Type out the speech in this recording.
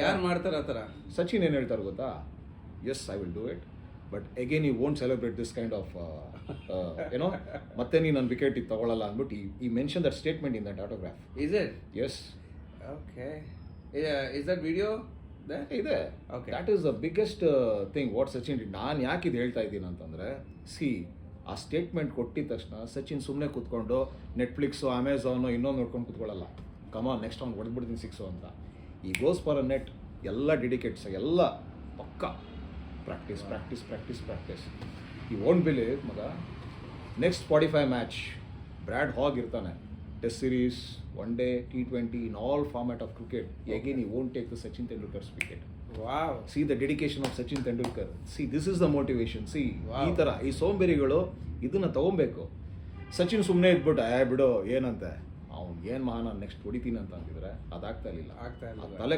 ಯಾರು ಮಾಡ್ತಾರೆ ಆ ಥರ? ಸಚಿನ್ ಏನು ಹೇಳ್ತಾರೆ ಗೊತ್ತಾ? Yes, I will do it, but again he won't celebrate this kind of ಏನೋ ಮತ್ತೆ ನೀನು ನನ್ನ ವಿಕೆಟ್ ಇದು ತಗೊಳ್ಳಲ್ಲ ಅಂದ್ಬಿಟ್ಟು he mention that statement in that autograph. Is it? Yes. Okay. Is that video ಇದೆ. Okay. That is the biggest thing what Sachin did. ನಾನು ಯಾಕೆ ಇದು ಹೇಳ್ತಾ ಇದ್ದೀನಿ ಅಂತಂದರೆ, ಆ ಸ್ಟೇಟ್ಮೆಂಟ್ ಕೊಟ್ಟಿದ ತಕ್ಷಣ ಸಚಿನ್ ಸುಮ್ಮನೆ ಕೂತ್ಕೊಂಡು ನೆಟ್ಫ್ಲಿಕ್ಸು, ಅಮೆಝಾನು ಇನ್ನೊಂದು ನೋಡ್ಕೊಂಡು ಕೂತ್ಕೊಳ್ಳಲ್ಲ. ಕಮಾನ್, ನೆಕ್ಸ್ಟ್ ಅವ್ನು ಹೊಡೆದ್ಬಿಡ್ತೀನಿ ಸಿಕ್ಸು ಅಂತ. ಈ ಗೋಸ್ ಫಾರ್ ಅ ನೆಟ್, ಎಲ್ಲ ಡೆಡಿಕೇಟ್ಸ್, ಎಲ್ಲ ಪಕ್ಕ practice practice practice practice. He won't believe ಮಗ, ನೆಕ್ಸ್ಟ್ 45 ಮ್ಯಾಚ್ ಬ್ರ್ಯಾಡ್ ಹಾಗ್ ಇರ್ತಾನೆ. Test series, one day, T20, in all format of cricket. Again he won't take the Sachin Tendulkar's wicket. Wow. See the dedication of Sachin Tendulkar. See this is the motivation. See Wow. ಈ ಥರ ಈ ಸೋಂಬೇರಿಗಳು ಇದನ್ನು ತಗೊಬೇಕು. ಸಚಿನ್ ಸುಮ್ಮನೆ ಇದ್ಬಿಟ್ಟು ಬಿಡು ಏನಂತೆ ಅವ್ನು ಏನು ಮಹಾ ನಾನು ನೆಕ್ಸ್ಟ್ ಹೊಡಿತೀನಿ ಅಂತ ಅಂತಿದ್ರೆ ಅದಾಗ್ತಾ ಇರಲಿಲ್ಲ. ಆಗ್ತಾ ಇಲ್ಲ. ತಲೆ